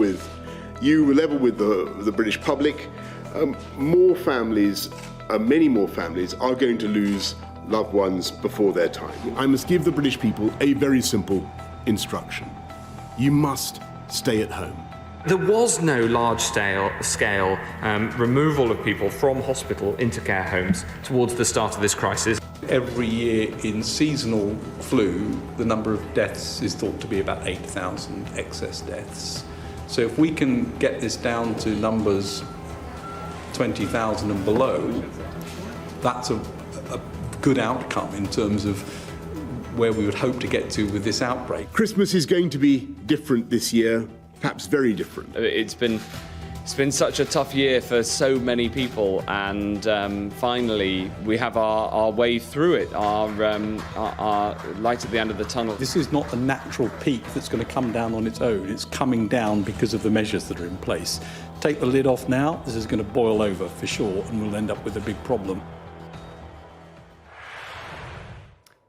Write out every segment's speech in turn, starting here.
with you, level with the British public. More families, many more families, are going to lose loved ones before their time. I must give the British people a very simple instruction. You must stay at home. There was no large-scale removal of people from hospital into care homes towards the start of this crisis. Every year in seasonal flu, the number of deaths is thought to be about 8,000 excess deaths. So if we can get this down to numbers 20,000 and below, that's a good outcome in terms of where we would hope to get to with this outbreak. Christmas is going to be different this year, perhaps very different. It's been such a tough year for so many people, and finally we have our way through it, our light at the end of the tunnel. This is not a natural peak that's going to come down on its own. It's coming down because of the measures that are in place. Take the lid off now, this is going to boil over for sure, and we'll end up with a big problem.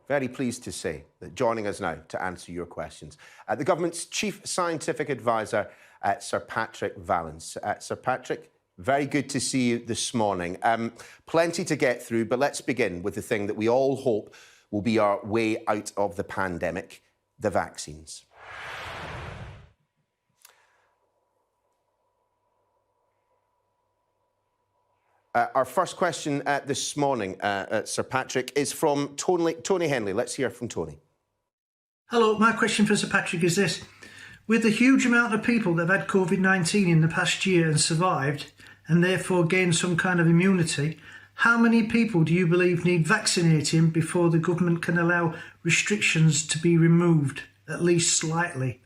Very pleased to say that joining us now to answer your questions, the government's Chief Scientific Advisor, Sir Patrick Vallance. Sir Patrick, very good to see you this morning. Plenty to get through, but let's begin with the thing that we all hope will be our way out of the pandemic, the vaccines. Our first question this morning, Sir Patrick, is from Tony Henley. Let's hear from Tony. Hello, my question for Sir Patrick is this. With the huge amount of people that have had COVID-19 in the past year and survived, and therefore gained some kind of immunity, how many people do you believe need vaccinating before the government can allow restrictions to be removed, at least slightly?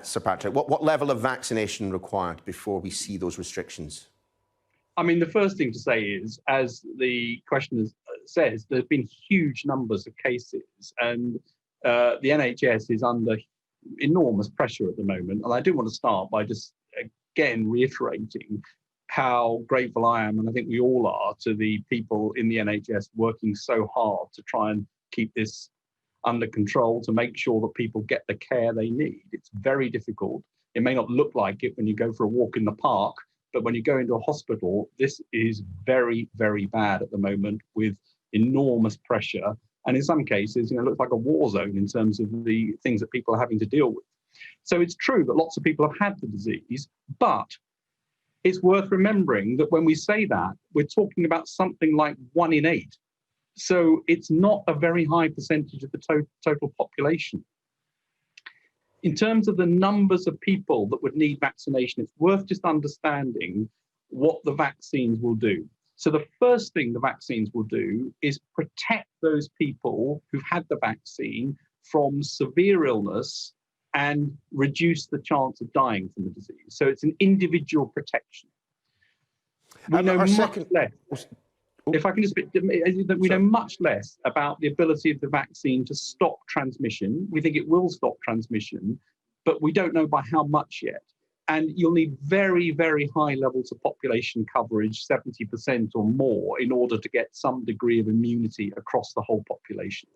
Sir Patrick, what level of vaccination required before we see those restrictions? I mean, the first thing to say is, as the questioner says, there's been huge numbers of cases, and the NHS is under enormous pressure at the moment. And I do want to start by just, again, reiterating how grateful I am, and I think we all are, to the people in the NHS working so hard to try and keep this under control, to make sure that people get the care they need. It's very difficult. It may not look like it when you go for a walk in the park, but when you go into a hospital, this is very, very bad at the moment, with enormous pressure. And in some cases, it looks like a war zone in terms of the things that people are having to deal with. So it's true that lots of people have had the disease, but it's worth remembering that when we say that, we're talking about something like 1 in 8. So it's not a very high percentage of the total population. In terms of the numbers of people that would need vaccination, it's worth just understanding what the vaccines will do. So the first thing the vaccines will do is protect those people who've had the vaccine from severe illness and reduce the chance of dying from the disease. So it's an individual protection. We know much less. If I can just, we know much less about the ability of the vaccine to stop transmission. We think it will stop transmission, but we don't know by how much yet. And you'll need very, very high levels of population coverage, 70% or more, in order to get some degree of immunity across the whole population.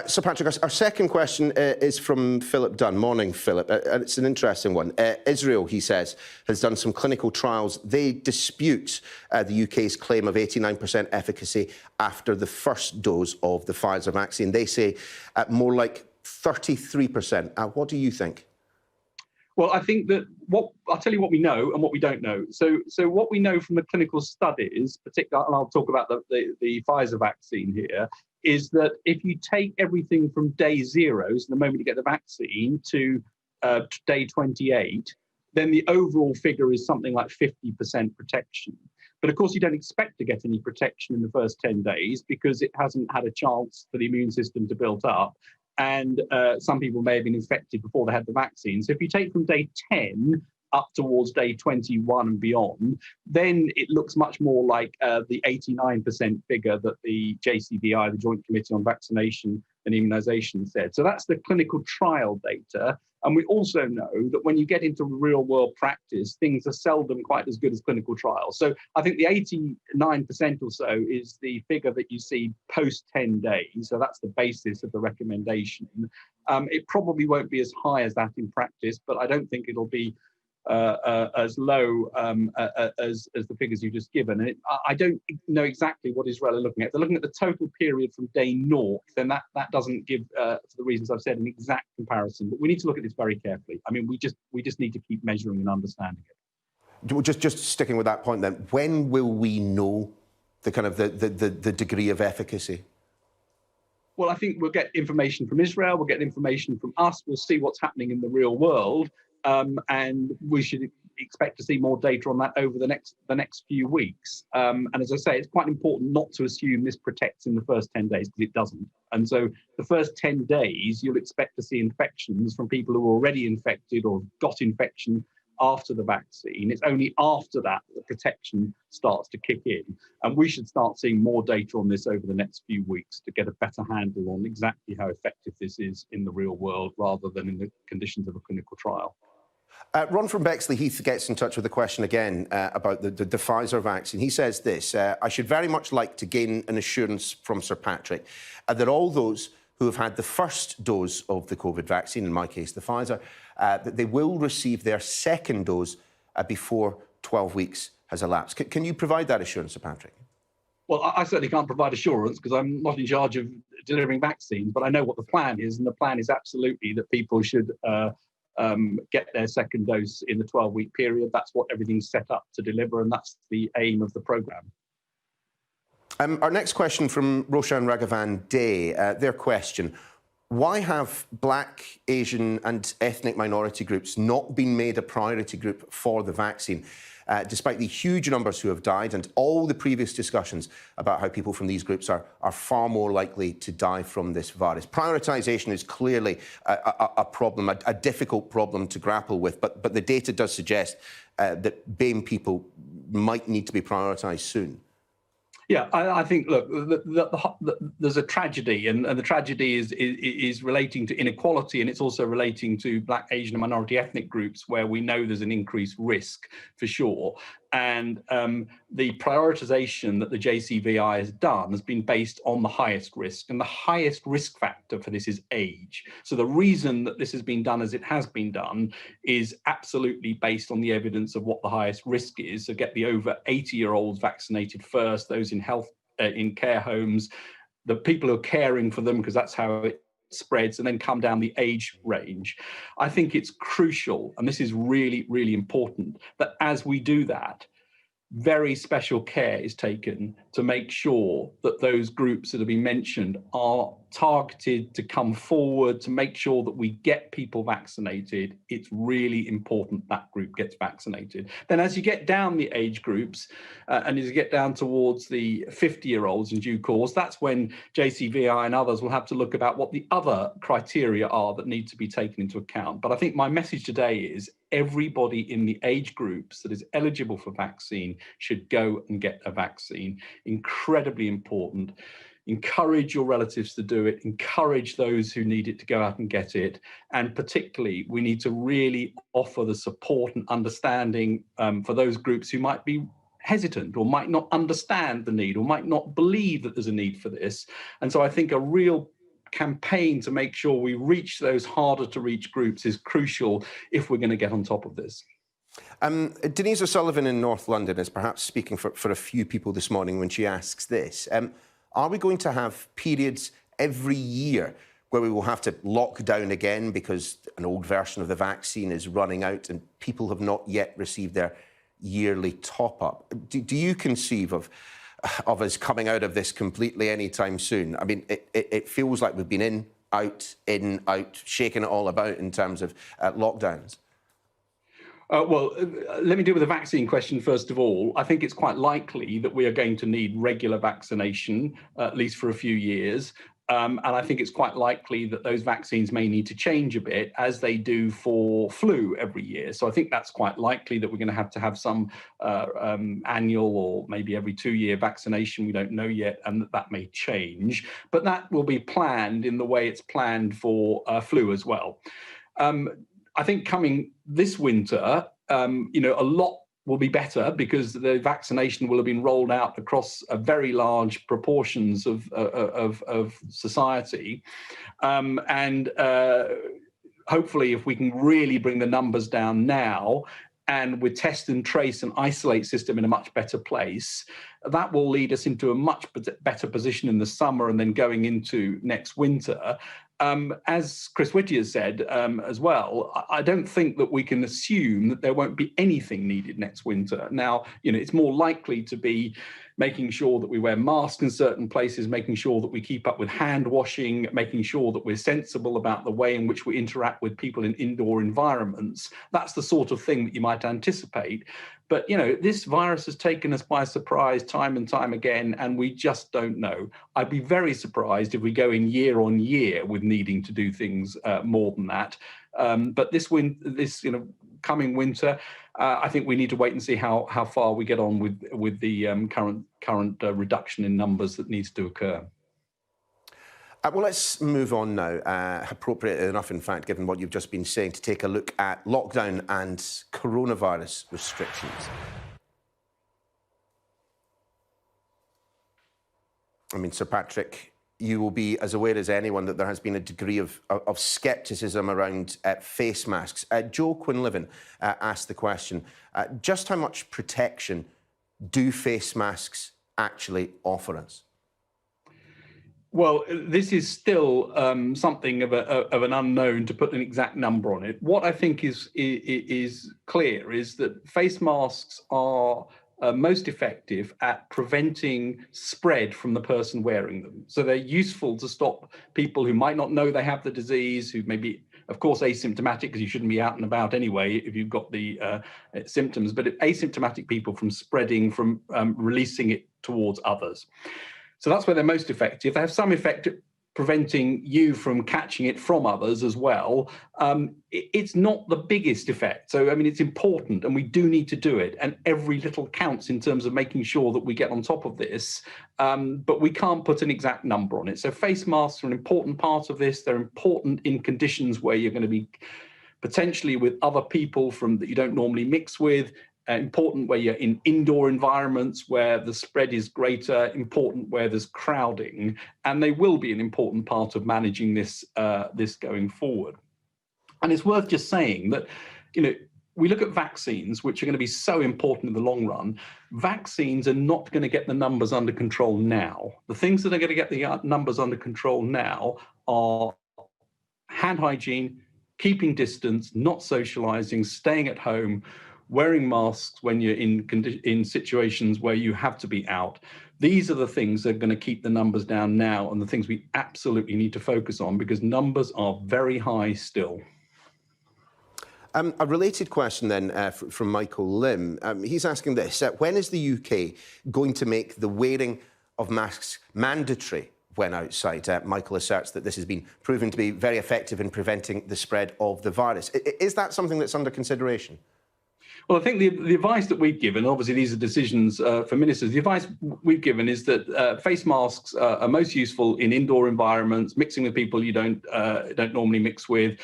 Sir Patrick, our second question is from Philip Dunn. Morning, Philip. And it's an interesting one. Israel, he says, has done some clinical trials. They dispute the UK's claim of 89% efficacy after the first dose of the Pfizer vaccine. They say more like 33%. What do you think? Well, I think that I'll tell you what we know and what we don't know. So what we know from the clinical studies, particularly, and I'll talk about the Pfizer vaccine here, is that if you take everything from day 0, so the moment you get the vaccine, to day 28, then the overall figure is something like 50% protection. But of course, you don't expect to get any protection in the first 10 days because it hasn't had a chance for the immune system to build up. And some people may have been infected before they had the vaccine. So if you take from day 10 up towards day 21 and beyond, then it looks much more like the 89% figure that the JCVI, the Joint Committee on Vaccination, and immunisation said. So that's the clinical trial data. And we also know that when you get into real world practice, things are seldom quite as good as clinical trials. So I think the 89% or so is the figure that you see post 10 days. So that's the basis of the recommendation. It probably won't be as high as that in practice, but I don't think it'll be as low as the figures you've just given. And I don't know exactly what Israel are looking at. They're looking at the total period from day naught, then that doesn't give, for the reasons I've said, an exact comparison. But we need to look at this very carefully. I mean, we just need to keep measuring and understanding it. Just sticking with that point then, when will we know the kind of the degree of efficacy? Well, I think we'll get information from Israel, we'll get information from us, we'll see what's happening in the real world. And we should expect to see more data on that over the next few weeks. And as I say, it's quite important not to assume this protects in the first 10 days, because it doesn't. And so the first 10 days, you'll expect to see infections from people who are already infected or got infection after the vaccine. It's only after that the protection starts to kick in. And we should start seeing more data on this over the next few weeks to get a better handle on exactly how effective this is in the real world, rather than in the conditions of a clinical trial. Ron from Bexley Heath gets in touch with a question again about the Pfizer vaccine. He says this: I should very much like to gain an assurance from Sir Patrick that all those who have had the first dose of the COVID vaccine, in my case the Pfizer, that they will receive their second dose before 12 weeks has elapsed. Can you provide that assurance, Sir Patrick? Well, I certainly can't provide assurance because I'm not in charge of delivering vaccines, but I know what the plan is, and the plan is absolutely that people should get their second dose in the 12-week period. That's what everything's set up to deliver, and that's the aim of the programme. Our next question from Roshan Raghavan Day, their question: why have Black, Asian and ethnic minority groups not been made a priority group for the vaccine, despite the huge numbers who have died and all the previous discussions about how people from these groups are far more likely to die from this virus? Prioritisation is clearly a problem, a difficult problem to grapple with, but the data does suggest that BAME people might need to be prioritised soon. Yeah, I think, look, there's a tragedy, and the tragedy is relating to inequality, and it's also relating to Black, Asian and minority ethnic groups, where we know there's an increased risk for sure. And the prioritisation that the JCVI has done has been based on the highest risk, and the highest risk factor for this is age. So the reason that this has been done as it has been done is absolutely based on the evidence of what the highest risk is. So get the over 80-year-olds vaccinated first, those in care homes, the people who are caring for them, because that's how it spreads, and then come down the age range. I think it's crucial, and this is really, really important, that as we do that, very special care is taken to make sure that those groups that have been mentioned are targeted to come forward, to make sure that we get people vaccinated. It's really important that group gets vaccinated. Then as you get down the age groups and as you get down towards the 50-year-olds in due course, that's when JCVI and others will have to look about what the other criteria are that need to be taken into account. But I think my message today is everybody in the age groups that is eligible for vaccine should go and get a vaccine. Incredibly important. Encourage your relatives to do it, encourage those who need it to go out and get it. And particularly, we need to really offer the support and understanding for those groups who might be hesitant or might not understand the need or might not believe that there's a need for this. And so I think a real campaign to make sure we reach those harder to reach groups is crucial if we're going to get on top of this. Denise O'Sullivan in North London is perhaps speaking for a few people this morning when she asks this. Are we going to have periods every year where we will have to lock down again because an old version of the vaccine is running out and people have not yet received their yearly top-up? Do you conceive of us coming out of this completely anytime soon? I mean, it feels like we've been in, out, shaking it all about in terms of lockdowns. Well, let me deal with the vaccine question first of all. I think it's quite likely that we are going to need regular vaccination, at least for a few years. And I think it's quite likely that those vaccines may need to change a bit, as they do for flu every year. So I think that's quite likely that we're going to have some annual or maybe every 2-year vaccination. We don't know yet, and that may change. But that will be planned in the way it's planned for flu as well. I think coming this winter, a lot will be better because the vaccination will have been rolled out across a very large proportions of society. And hopefully, if we can really bring the numbers down now, and with test and trace and isolate system in a much better place, that will lead us into a much better position in the summer and then going into next winter. As Chris Whittier said as well, I don't think that we can assume that there won't be anything needed next winter. Now, it's more likely to be making sure that we wear masks in certain places, making sure that we keep up with hand washing, making sure that we're sensible about the way in which we interact with people in indoor environments. That's the sort of thing that you might anticipate. But, this virus has taken us by surprise time and time again, and we just don't know. I'd be very surprised if we go in year on year with needing to do things more than that. But this coming winter, I think we need to wait and see how far we get on with the current reduction in numbers that needs to occur. Well, let's move on now, appropriate enough, in fact, given what you've just been saying, to take a look at lockdown and coronavirus restrictions. I mean, Sir Patrick, you will be as aware as anyone that there has been a degree of scepticism around face masks. Joe Quinlivan asked the question, just how much protection do face masks actually offer us? Well, this is still something of an unknown to put an exact number on it. What I think is clear is that face masks are most effective at preventing spread from the person wearing them. So they're useful to stop people who might not know they have the disease, who may be, of course, asymptomatic, because you shouldn't be out and about anyway if you've got the symptoms, but asymptomatic people from spreading, from releasing it towards others. So that's where they're most effective. They have some effect at preventing you from catching it from others as well. It's not the biggest effect. So, I mean, it's important and we do need to do it. And every little counts in terms of making sure that we get on top of this. But we can't put an exact number on it. So face masks are an important part of this. They're important in conditions where you're going to be potentially with other people that you don't normally mix with. Important where you're in indoor environments where the spread is greater, important where there's crowding, and they will be an important part of managing this going forward. And it's worth just saying that, we look at vaccines, which are going to be so important in the long run. Vaccines are not going to get the numbers under control now. The things that are going to get the numbers under control now are hand hygiene, keeping distance, not socializing, staying at home, wearing masks when you're in situations where you have to be out. These are the things that are going to keep the numbers down now, and the things we absolutely need to focus on, because numbers are very high still. A related question then from Michael Lim. He's asking this, when is the UK going to make the wearing of masks mandatory when outside? Michael asserts that this has been proven to be very effective in preventing the spread of the virus. Is that something that's under consideration? Well, I think the advice that we've given, obviously these are decisions for ministers, the advice we've given is that face masks are most useful in indoor environments, mixing with people you don't normally mix with.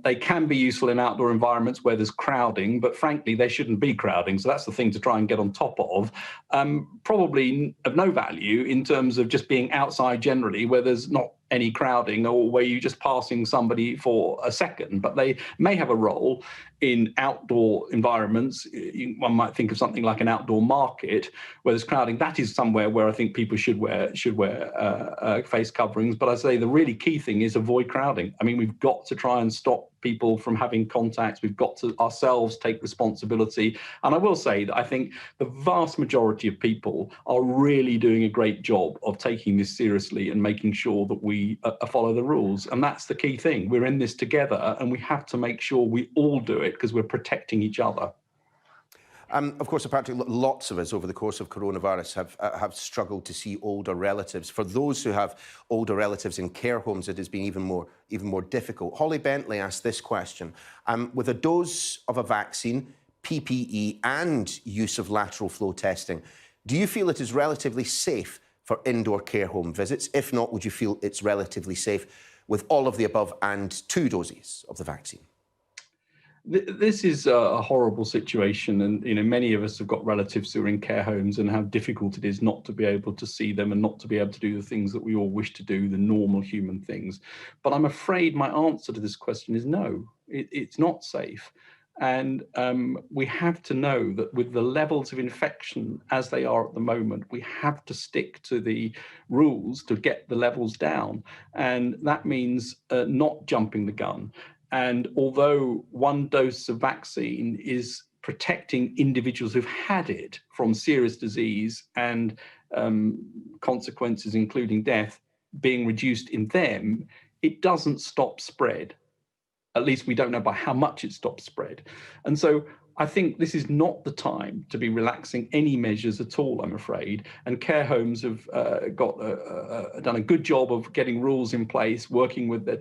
They can be useful in outdoor environments where there's crowding, but frankly, there shouldn't be crowding. So that's the thing to try and get on top of. Probably of no value in terms of just being outside generally where there's not any crowding, or where you're just passing somebody for a second, but they may have a role in outdoor environments. One might think of something like an outdoor market where there's crowding. That is somewhere where I think people should wear face coverings. But I say the really key thing is avoid crowding. I mean, we've got to try and stop people from having contacts. We've got to ourselves take responsibility. And I will say that I think the vast majority of people are really doing a great job of taking this seriously and making sure that we follow the rules. And that's the key thing. We're in this together, and we have to make sure we all do it because we're protecting each other. Of course, Sir Patrick, lots of us over the course of coronavirus have struggled to see older relatives. For those who have older relatives in care homes, it has been even more difficult. Holly Bentley asked this question. With a dose of a vaccine, PPE and use of lateral flow testing, do you feel it is relatively safe for indoor care home visits? If not, would you feel it's relatively safe with all of the above and 2 doses of the vaccine? This is a horrible situation, and many of us have got relatives who are in care homes, and how difficult it is not to be able to see them and not to be able to do the things that we all wish to do, the normal human things. But I'm afraid my answer to this question is no, it's not safe. And we have to know that with the levels of infection as they are at the moment, we have to stick to the rules to get the levels down. And that means not jumping the gun. And although 1 dose of vaccine is protecting individuals who've had it from serious disease and consequences, including death, being reduced in them, it doesn't stop spread. At least we don't know by how much it stops spread. And so I think this is not the time to be relaxing any measures at all, I'm afraid. And care homes have done a good job of getting rules in place, working with their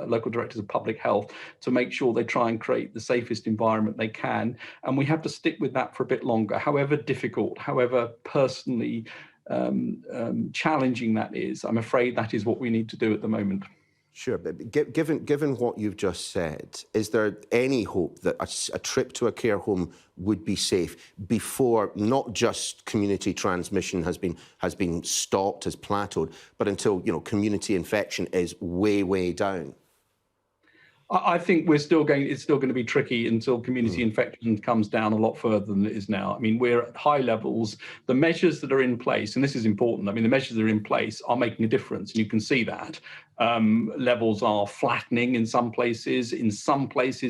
local directors of public health to make sure they try and create the safest environment they can. And we have to stick with that for a bit longer, however difficult, however personally challenging that is. I'm afraid that is what we need to do at the moment. Sure, but given what you've just said, is there any hope that a trip to a care home would be safe before not just community transmission has been stopped, has plateaued, but until community infection is way down? I think it's still going to be tricky until community infection comes down a lot further than it is now. I mean, we're at high levels. The measures that are in place, and this is important, I mean, the measures that are in place are making a difference, and you can see that. Levels are flattening in some places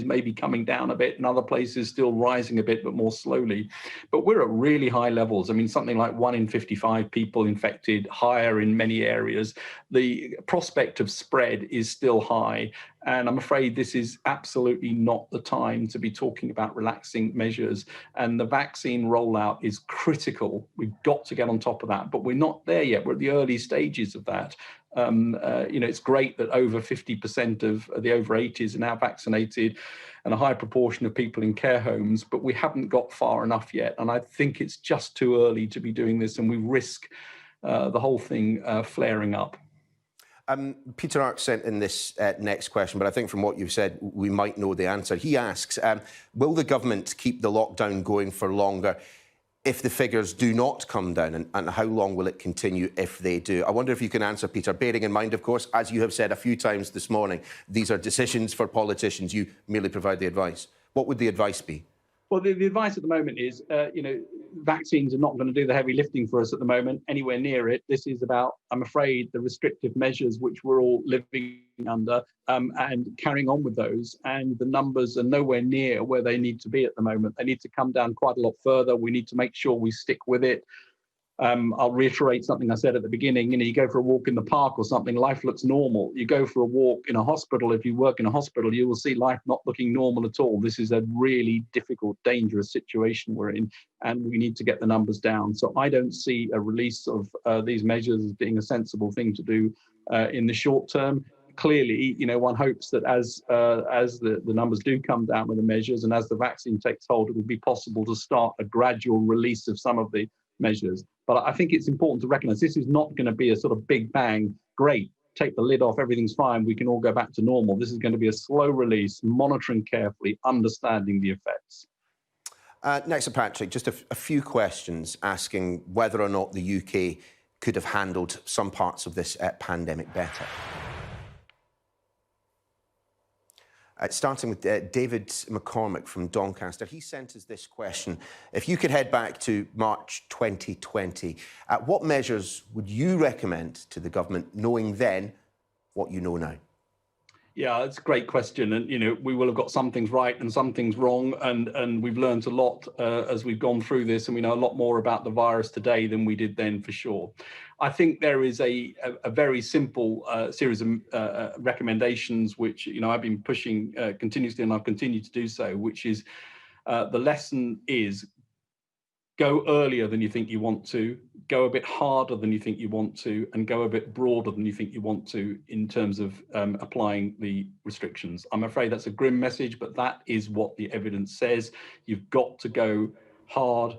maybe coming down a bit, in other places still rising a bit, but more slowly. But we're at really high levels. I mean, something like 1 in 55 people infected, higher in many areas. The prospect of spread is still high. And I'm afraid this is absolutely not the time to be talking about relaxing measures. And the vaccine rollout is critical. We've got to get on top of that, but we're not there yet. We're at the early stages of that. It's great that over 50% of the over 80s are now vaccinated and a high proportion of people in care homes, but we haven't got far enough yet. And I think it's just too early to be doing this, and we risk the whole thing flaring up. Peter Ark sent in this next question, but I think from what you've said, we might know the answer. He asks, will the government keep the lockdown going for longer if the figures do not come down, and how long will it continue if they do? I wonder if you can answer, Peter, bearing in mind, of course, as you have said a few times this morning, these are decisions for politicians. You merely provide the advice. What would the advice be? Well, the advice at the moment is, vaccines are not going to do the heavy lifting for us at the moment, anywhere near it. This is about, I'm afraid, the restrictive measures which we're all living under and carrying on with those. And the numbers are nowhere near where they need to be at the moment. They need to come down quite a lot further. We need to make sure we stick with it. I'll reiterate something I said at the beginning. You go for a walk in the park or something, life looks normal. You go for a walk in a hospital, if you work in a hospital, you will see life not looking normal at all. This is a really difficult, dangerous situation we're in, and we need to get the numbers down. So I don't see a release of these measures as being a sensible thing to do in the short term. Clearly, one hopes that as the numbers do come down with the measures and as the vaccine takes hold, it will be possible to start a gradual release of some of the measures. But I think it's important to recognise this is not going to be a sort of big bang, great, take the lid off, everything's fine, we can all go back to normal. This is going to be a slow release, monitoring carefully, understanding the effects. Next, Sir Patrick, just a few questions asking whether or not the UK could have handled some parts of this pandemic better. Starting with David McCormick from Doncaster. He sent us this question. If you could head back to March 2020, what measures would you recommend to the government, knowing then what you know now? Yeah, it's a great question. And, we will have got some things right and some things wrong. And we've learned a lot as we've gone through this. And we know a lot more about the virus today than we did then, for sure. I think there is a very simple series of recommendations, which, I've been pushing continuously, and I've continued to do so, which is The lesson is go earlier than you think you want to, go a bit harder than you think you want to, and go a bit broader than you think you want to in terms of applying the restrictions. I'm afraid that's a grim message, but that is what the evidence says. You've got to go hard,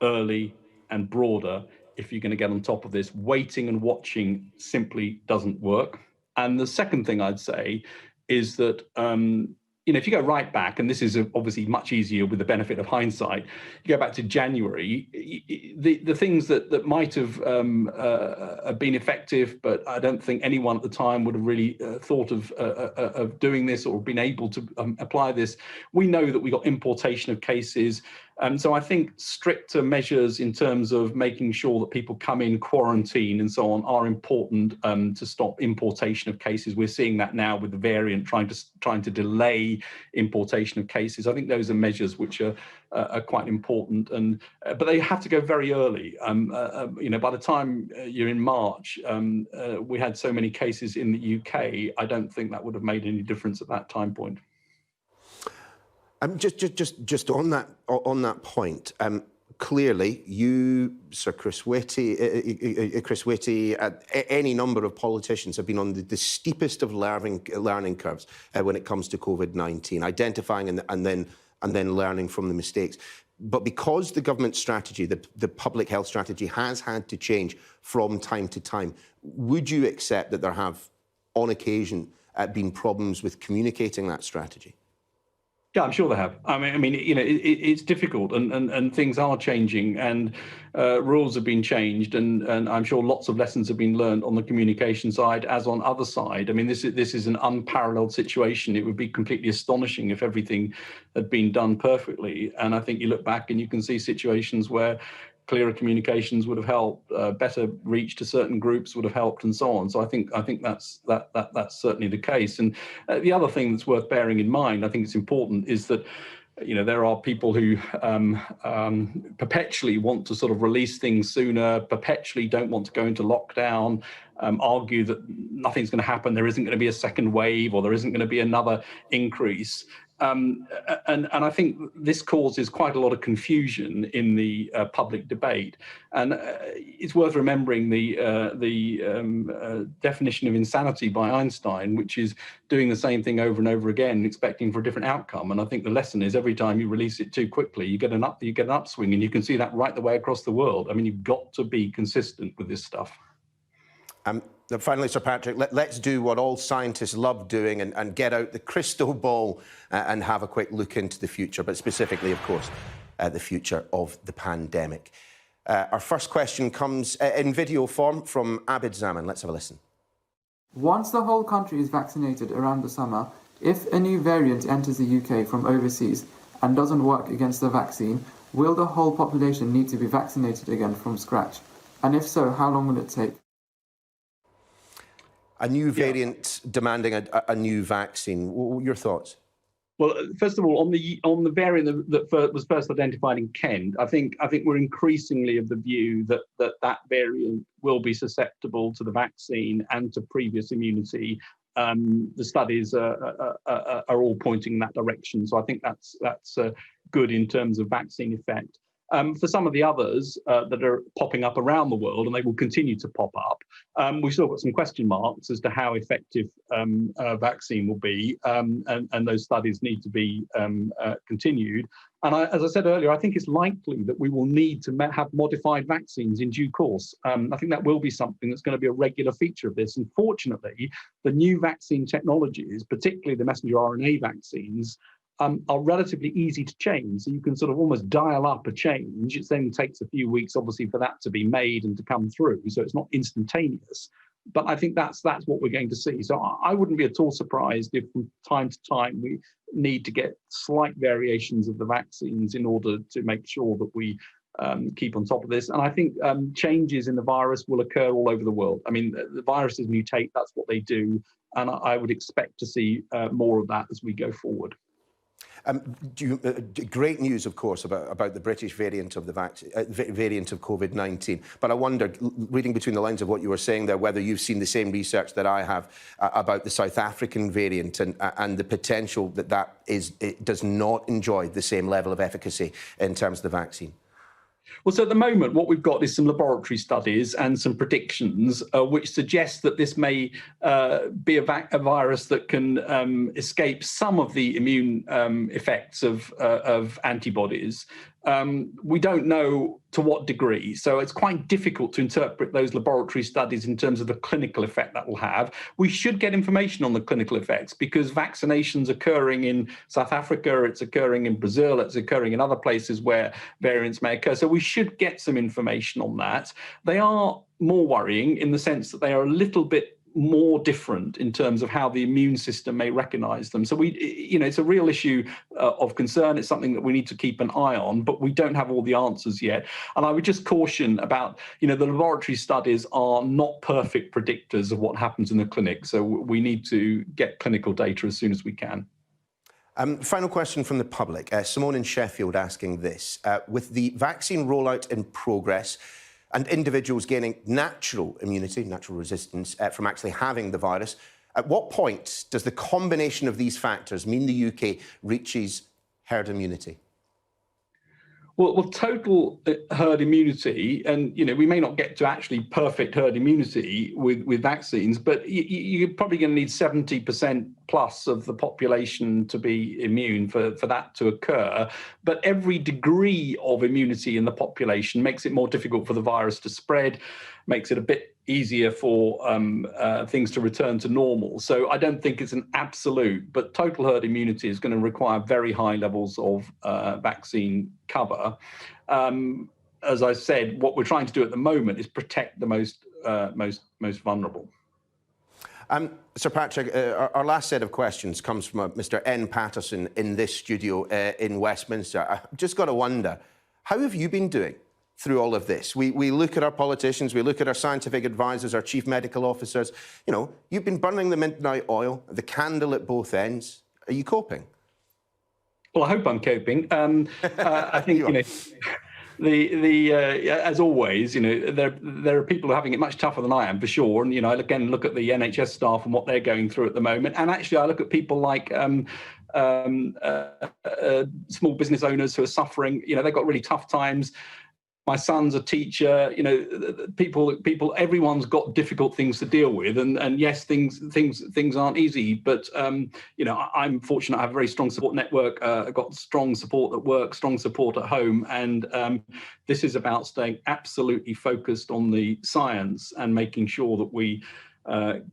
early, and broader if you're going to get on top of this. Waiting and watching simply doesn't work. And the second thing I'd say is that if you go right back, and this is obviously much easier with the benefit of hindsight, you go back to January, the things that might have been effective, but I don't think anyone at the time would have really thought of doing this or been able to apply this. We know that we got importation of cases. So I think stricter measures in terms of making sure that people come in quarantine and so on are important to stop importation of cases. We're seeing that now with the variant trying to delay importation of cases. I think those are measures which are quite important, but they have to go very early. By the time you're in March, we had so many cases in the UK. I don't think that would have made any difference at that time point. Just on that point, clearly you, Sir Chris Whitty, any number of politicians have been on the steepest of learning curves when it comes to COVID-19, identifying and then learning from the mistakes. But because the government strategy, the public health strategy, has had to change from time to time, would you accept that there have, on occasion, been problems with communicating that strategy? Yeah, I'm sure they have. I mean, it's difficult, and things are changing, and rules have been changed, and I'm sure lots of lessons have been learned on the communication side as on other side. I mean, this is an unparalleled situation. It would be completely astonishing if everything had been done perfectly. And I think you look back and you can see situations where clearer communications would have helped, better reach to certain groups would have helped, and so on. So I think that's certainly the case. And the other thing that's worth bearing in mind, I think it's important, is that there are people who perpetually want to sort of release things sooner, perpetually don't want to go into lockdown, argue that nothing's going to happen, there isn't going to be a second wave, or there isn't going to be another increase. And I think this causes quite a lot of confusion in the public debate. And it's worth remembering the definition of insanity by Einstein, which is doing the same thing over and over again, expecting for a different outcome. And I think the lesson is every time you release it too quickly, you get an upswing, and you can see that right the way across the world. I mean, you've got to be consistent with this stuff. Finally, Sir Patrick, let's do what all scientists love doing and get out the crystal ball and have a quick look into the future, but specifically, of course, the future of the pandemic. Our first question comes in video form from Abid Zaman. Let's have a listen. Once the whole country is vaccinated around the summer, if a new variant enters the UK from overseas and doesn't work against the vaccine, will the whole population need to be vaccinated again from scratch? And if so, how long will it take? A new variant demanding a new vaccine. Your thoughts? Well, first of all, on the variant that was first identified in Kent, I think we're increasingly of the view that variant will be susceptible to the vaccine and to previous immunity. The studies are all pointing in that direction, so I think that's good in terms of vaccine effect. For some of the others that are popping up around the world, and they will continue to pop up, we've still got some question marks as to how effective a vaccine will be, and those studies need to be continued. And as I said earlier, I think it's likely that we will need to have modified vaccines in due course. I think that will be something that's going to be a regular feature of this. And fortunately, the new vaccine technologies, particularly the messenger RNA vaccines, are relatively easy to change. So you can sort of almost dial up a change. It then takes a few weeks, obviously, for that to be made and to come through. So it's not instantaneous. But I think that's what we're going to see. So I wouldn't be at all surprised if from time to time we need to get slight variations of the vaccines in order to make sure that we keep on top of this. And I think changes in the virus will occur all over the world. I mean, the viruses mutate, that's what they do. And I would expect to see more of that as we go forward. Great news, of course, about the British variant of the variant of COVID-19. But I wonder, reading between the lines of what you were saying there, whether you've seen the same research that I have about the South African variant and the potential that it does not enjoy the same level of efficacy in terms of the vaccine. Well, so at the moment, what we've got is some laboratory studies and some predictions which suggest that this may be a virus that can escape some of the immune effects of antibodies. We don't know to what degree, so it's quite difficult to interpret those laboratory studies in terms of the clinical effect that will have. We should get information on the clinical effects because vaccination's occurring in South Africa, it's occurring in Brazil, it's occurring in other places where variants may occur. So we should get some information on that. They are more worrying in the sense that they are a little bit more different in terms of how the immune system may recognize them. So it's a real issue of concern. It's something that we need to keep an eye on, but we don't have all the answers yet. And I would just caution about, the laboratory studies are not perfect predictors of what happens in the clinic. So we need to get clinical data as soon as we can. Final question from the public. Simone in Sheffield asking this. With the vaccine rollout in progress, and individuals gaining natural immunity, natural resistance from actually having the virus, at what point does the combination of these factors mean the UK reaches herd immunity? Well, total herd immunity, and we may not get to actually perfect herd immunity with vaccines, but you're probably going to need 70% plus of the population to be immune for that to occur. But every degree of immunity in the population makes it more difficult for the virus to spread, makes it a bit easier for things to return to normal. So I don't think it's an absolute, but total herd immunity is going to require very high levels of vaccine cover. As I said, what we're trying to do at the moment is protect the most vulnerable. Sir Patrick, our last set of questions comes from Mr. N. Patterson in this studio in Westminster. I've just got to wonder, how have you been doing through all of this? We look at our politicians, we look at our scientific advisors, our chief medical officers. You've been burning the midnight oil, the candle at both ends. Are you coping? Well, I hope I'm coping. I think, as always, there are people who are having it much tougher than I am, for sure. And, I again look at the NHS staff and what they're going through at the moment. And actually, I look at people like small business owners who are suffering. They've got really tough times. My son's a teacher. Everyone's got difficult things to deal with, and yes, things aren't easy. But I'm fortunate. I have a very strong support network. I've got strong support at work, strong support at home, and this is about staying absolutely focused on the science and making sure that we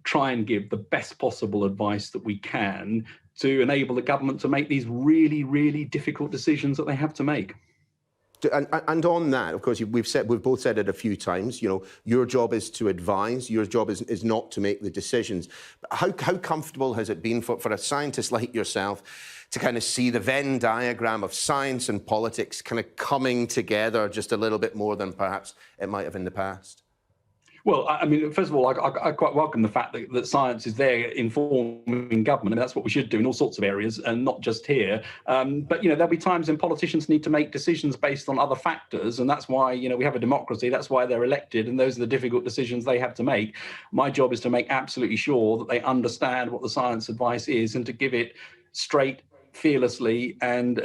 try and give the best possible advice that we can to enable the government to make these really, really difficult decisions that they have to make. And on that, of course, we've both said it a few times. Your job is to advise. Your job is not to make the decisions. How comfortable has it been for a scientist like yourself to kind of see the Venn diagram of science and politics kind of coming together just a little bit more than perhaps it might have in the past? Well, I mean, first of all, I quite welcome the fact that science is there informing government, and that's what we should do in all sorts of areas, and not just here. But there'll be times when politicians need to make decisions based on other factors, and that's why we have a democracy. That's why they're elected, and those are the difficult decisions they have to make. My job is to make absolutely sure that they understand what the science advice is, and to give it straight, fearlessly, and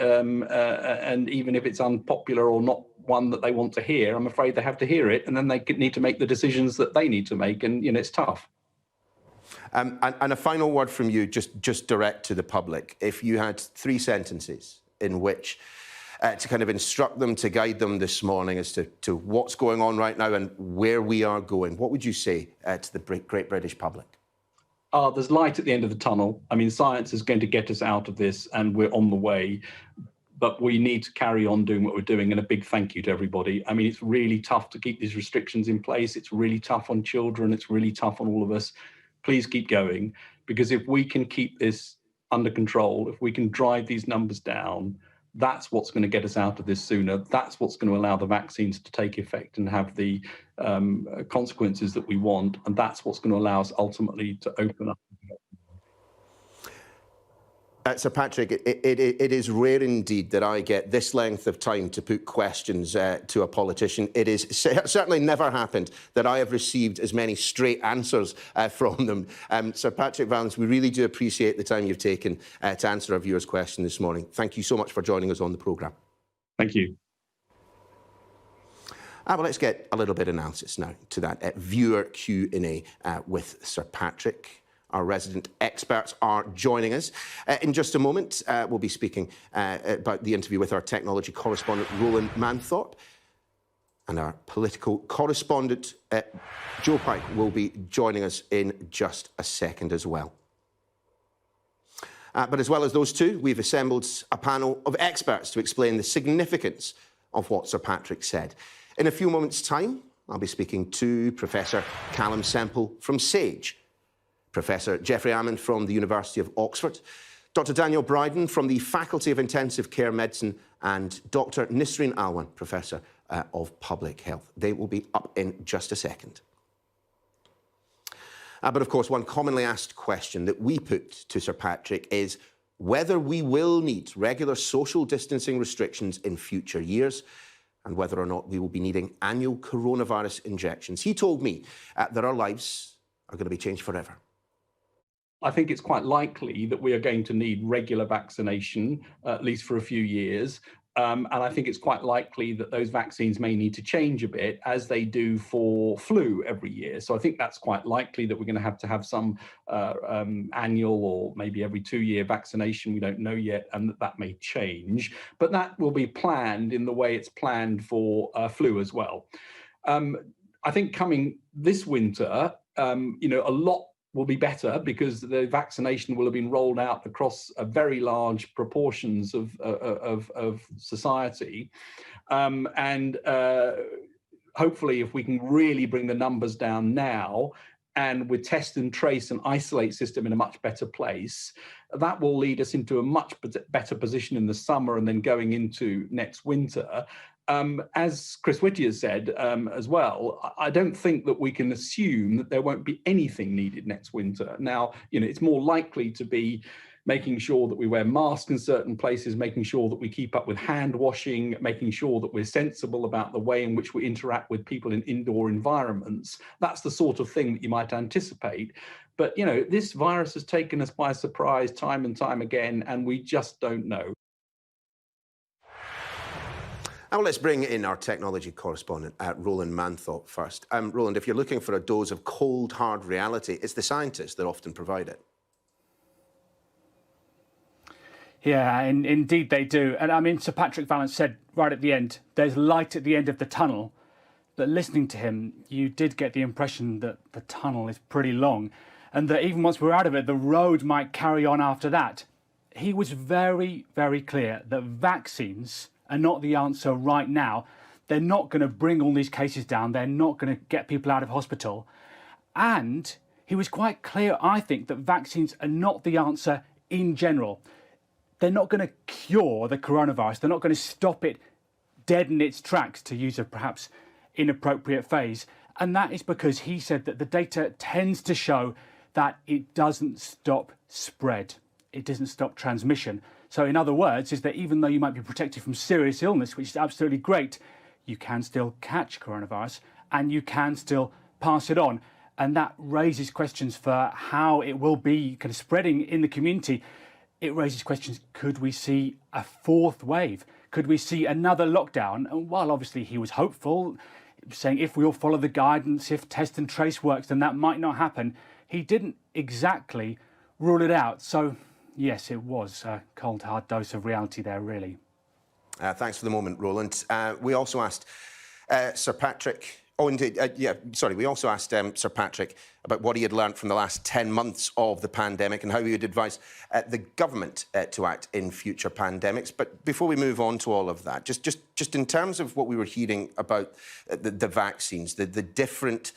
even if it's unpopular or not one that they want to hear, I'm afraid they have to hear it, and then they need to make the decisions that they need to make, and it's tough. And a final word from you, just direct to the public. If you had 3 sentences in which to kind of instruct them, to guide them this morning as to what's going on right now and where we are going, what would you say to the great British public? There's light at the end of the tunnel. I mean, science is going to get us out of this, and we're on the way. But we need to carry on doing what we're doing, and a big thank you to everybody. I mean, it's really tough to keep these restrictions in place. It's really tough on children. It's really tough on all of us. Please keep going, because if we can keep this under control, if we can drive these numbers down, that's what's going to get us out of this sooner. That's what's going to allow the vaccines to take effect and have the consequences that we want. And that's what's going to allow us ultimately to open up. Sir Patrick, it is rare indeed that I get this length of time to put questions to a politician. It is certainly never happened that I have received as many straight answers from them. Sir Patrick Vallance, we really do appreciate the time you've taken to answer our viewers' question this morning. Thank you so much for joining us on the programme. Thank you. Well, let's get a little bit of analysis now to that viewer Q&A with Sir Patrick. Our resident experts are joining us. In just a moment, we'll be speaking about the interview with our technology correspondent, Roland Manthorpe, and our political correspondent, Joe Pike, will be joining us in just a second as well. But as well as those two, we've assembled a panel of experts to explain the significance of what Sir Patrick said. In a few moments' time, I'll be speaking to Professor Callum Semple from SAGE, Professor Geoffrey Almond from the University of Oxford, Dr Daniel Bryden from the Faculty of Intensive Care Medicine, and Dr Nisreen Alwan, Professor of Public Health. They will be up in just a second. But of course, one commonly asked question that we put to Sir Patrick is whether we will need regular social distancing restrictions in future years, and whether or not we will be needing annual coronavirus injections. He told me that our lives are going to be changed forever. I think it's quite likely that we are going to need regular vaccination, at least for a few years. And I think it's quite likely that those vaccines may need to change a bit, as they do for flu every year. So I think that's quite likely that we're going to have some annual or maybe every 2-year vaccination. We don't know yet, and that may change. But that will be planned in the way it's planned for flu as well. I think coming this winter, a lot will be better because the vaccination will have been rolled out across a very large proportions of society. And hopefully, if we can really bring the numbers down now, and with test and trace and isolate system in a much better place, that will lead us into a much better position in the summer and then going into next winter. As Chris Whittier said as well, I don't think that we can assume that there won't be anything needed next winter. Now, it's more likely to be making sure that we wear masks in certain places, making sure that we keep up with hand washing, making sure that we're sensible about the way in which we interact with people in indoor environments. That's the sort of thing that you might anticipate. But, this virus has taken us by surprise time and time again, and we just don't know. Now let's bring in our technology correspondent, Roland Manthorpe, first. Roland, if you're looking for a dose of cold, hard reality, it's the scientists that often provide it. Yeah, indeed they do. And I mean, Sir Patrick Vallance said right at the end, there's light at the end of the tunnel. But listening to him, you did get the impression that the tunnel is pretty long, and that even once we're out of it, the road might carry on after that. He was very, very clear that vaccines are not the answer right now. They're not going to bring all these cases down. They're not going to get people out of hospital. And he was quite clear, I think, that vaccines are not the answer in general. They're not going to cure the coronavirus. They're not going to stop it dead in its tracks, to use a perhaps inappropriate phrase. And that is because he said that the data tends to show that it doesn't stop spread. It doesn't stop transmission. So in other words, is that even though you might be protected from serious illness, which is absolutely great, you can still catch coronavirus and you can still pass it on. And that raises questions for how it will be kind of spreading in the community. It raises questions, could we see a fourth wave? Could we see another lockdown? And while obviously he was hopeful, saying if we all follow the guidance, if test and trace works, then that might not happen, he didn't exactly rule it out. So yes, it was a cold, hard dose of reality there, really. Thanks for the moment, Roland. We also asked Sir Patrick... we also asked Sir Patrick about what he had learned from the last 10 months of the pandemic and how he would advise the government to act in future pandemics. But before we move on to all of that, just in terms of what we were hearing about the vaccines, the different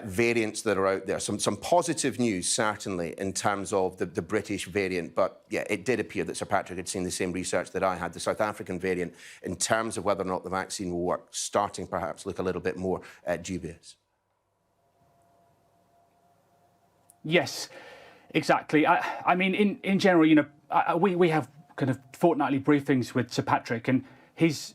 variants that are out there. Some positive news, certainly, in terms of the British variant. But, yeah, it did appear that Sir Patrick had seen the same research that I had, the South African variant, in terms of whether or not the vaccine will work, starting perhaps look a little bit more dubious. Yes, Exactly. I mean, in general, we have kind of fortnightly briefings with Sir Patrick, and he's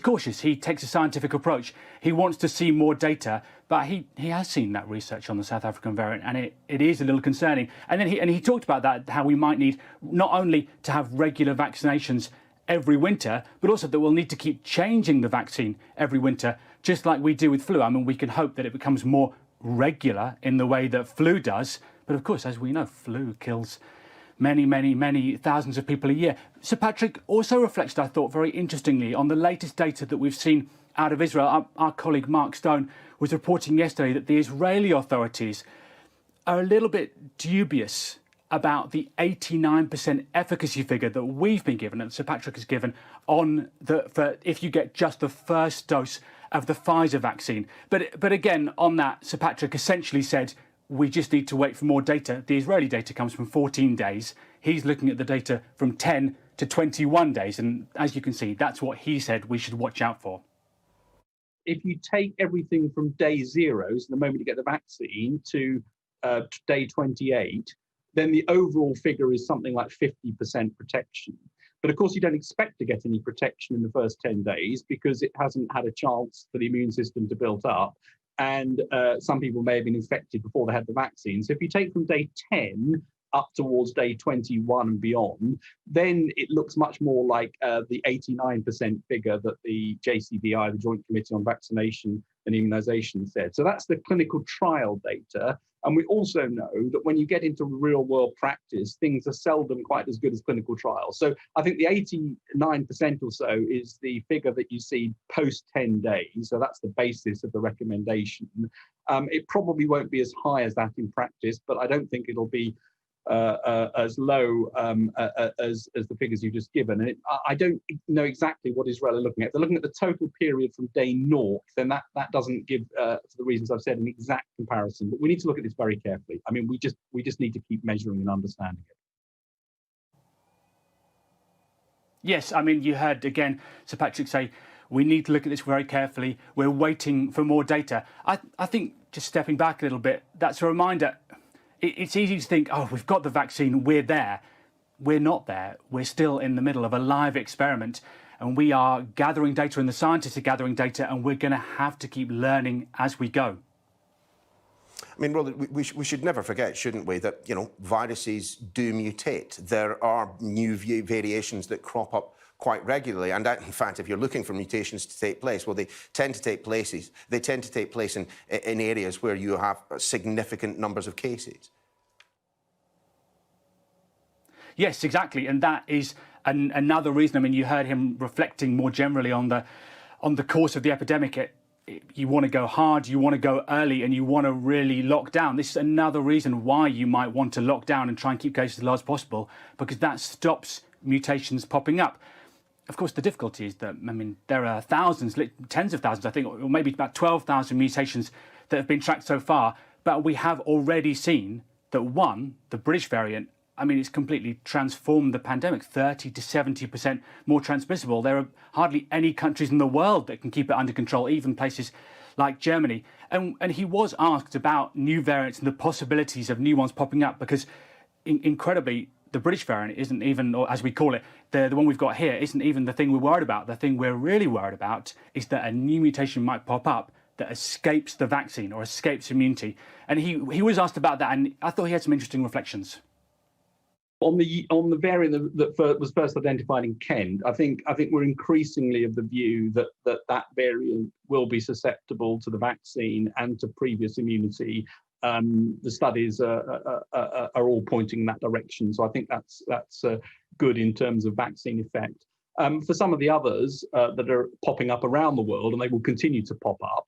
cautious. He takes a scientific approach. He wants to see more data, but he has seen that research on the South African variant, and it is a little concerning. And then he talked about that, how we might need not only to have regular vaccinations every winter, but also that we'll need to keep changing the vaccine every winter, just like we do with flu. I mean, we can hope that it becomes more regular in the way that flu does. But of course, as we know, flu kills many thousands of people a year. Sir Patrick also reflects, I thought, very interestingly on the latest data that we've seen out of Israel. Our colleague Mark Stone was reporting yesterday that the Israeli authorities are a little bit dubious about the 89% efficacy figure that we've been given, and Sir Patrick has given, for if you get just the first dose of the Pfizer vaccine. But again, on that, Sir Patrick essentially said, we just need to wait for more data. The Israeli data comes from 14 days. He's looking at the data from 10 to 21 days. And as you can see, that's what he said we should watch out for. If you take everything from day 0, so the moment you get the vaccine, to day 28, then the overall figure is something like 50% protection. But of course, you don't expect to get any protection in the first 10 days because it hasn't had a chance for the immune system to build up. And some people may have been infected before they had the vaccine. So if you take from day 10 up towards day 21 and beyond, then it looks much more like the 89% figure that the JCVI, the Joint Committee on Vaccination and Immunisation, said. So that's the clinical trial data. And we also know that when you get into real world practice, things are seldom quite as good as clinical trials. So I think the 89% or so is the figure that you see post 10 days. So that's the basis of the recommendation. It probably won't be as high as that in practice, but I don't think it'll be as low as the figures you've just given. And I don't know exactly what Israel are looking at. If they're looking at the total period from day 0, then that doesn't give, for the reasons I've said, an exact comparison. But we need to look at this very carefully. I mean, we just need to keep measuring and understanding it. Yes, I mean, you heard again Sir Patrick say we need to look at this very carefully. We're waiting for more data. I think, just stepping back a little bit, that's a reminder. It's easy to think, oh, we've got the vaccine, we're there. We're not there. We're still in the middle of a live experiment, and we are gathering data, and the scientists are gathering data, and we're going to have to keep learning as we go. I mean, well, we should never forget, shouldn't we, that, viruses do mutate. There are new variations that crop up quite regularly, and in fact, if you're looking for mutations to take place, well, they tend to take place in areas where you have significant numbers of cases. Yes, exactly, and that is another reason. I mean, you heard him reflecting more generally on the course of the epidemic. You want to go hard, you want to go early, and you want to really lock down. This is another reason why you might want to lock down and try and keep cases as low as possible, because that stops mutations popping up. Of course, the difficulty is that, I mean, there are thousands, tens of thousands, I think, or maybe about 12,000 mutations that have been tracked so far. But we have already seen that, one, the British variant, I mean, it's completely transformed the pandemic, 30 to 70% more transmissible. There are hardly any countries in the world that can keep it under control, even places like Germany. And he was asked about new variants and the possibilities of new ones popping up, because incredibly, the British variant isn't even, or as we call it, the one we've got here, isn't even the thing we're worried about. The thing we're really worried about is that a new mutation might pop up that escapes the vaccine or escapes immunity. And he was asked about that, and I thought he had some interesting reflections. On the variant that was first identified in Kent, I think we're increasingly of the view that variant will be susceptible to the vaccine and to previous immunity. The studies are all pointing in that direction, so I think that's good in terms of vaccine effect. For some of the others that are popping up around the world, and they will continue to pop up,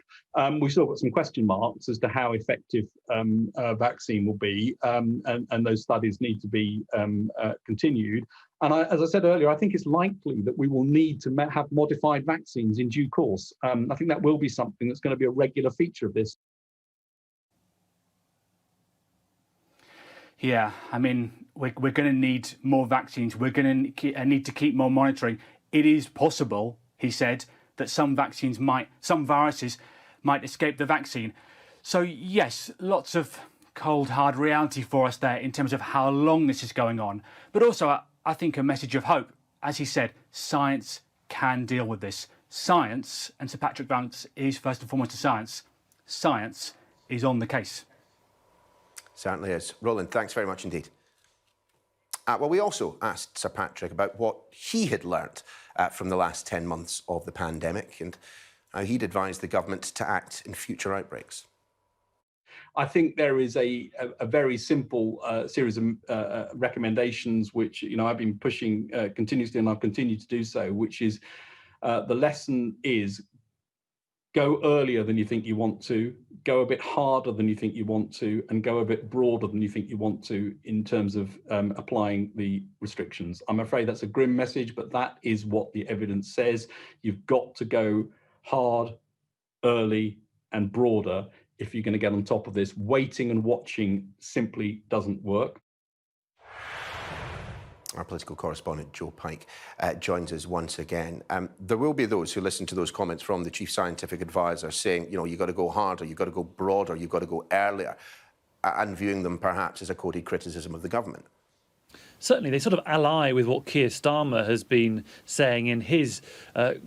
we've still got some question marks as to how effective a vaccine will be, and those studies need to be continued. And as I said earlier, I think it's likely that we will need to have modified vaccines in due course. I think that will be something that's going to be a regular feature of this. Yeah, I mean, we're going to need more vaccines. We're going to need to keep more monitoring. It is possible, he said, that some viruses might escape the vaccine. So yes, lots of cold, hard reality for us there in terms of how long this is going on. But also, I think a message of hope. As he said, science can deal with this. Science, and Sir Patrick Vallance is first and foremost a science. Science is on the case. Certainly is. Roland, thanks very much indeed. Well, we also asked Sir Patrick about what he had learnt from the last 10 months of the pandemic and how he'd advised the government to act in future outbreaks. I think there is a very simple series of recommendations which I've been pushing continuously, and I'll continue to do so, which is the lesson is go earlier than you think you want to, go a bit harder than you think you want to, and go a bit broader than you think you want to in terms of applying the restrictions. I'm afraid that's a grim message, but that is what the evidence says. You've got to go hard, early, and broader if you're going to get on top of this. Waiting and watching simply doesn't work. Our political correspondent, Joe Pike, joins us once again. There will be those who listen to those comments from the Chief Scientific Advisor saying, you've got to go harder, you've got to go broader, you've got to go earlier, and viewing them perhaps as a coded criticism of the government. Certainly, they sort of ally with what Keir Starmer has been saying in his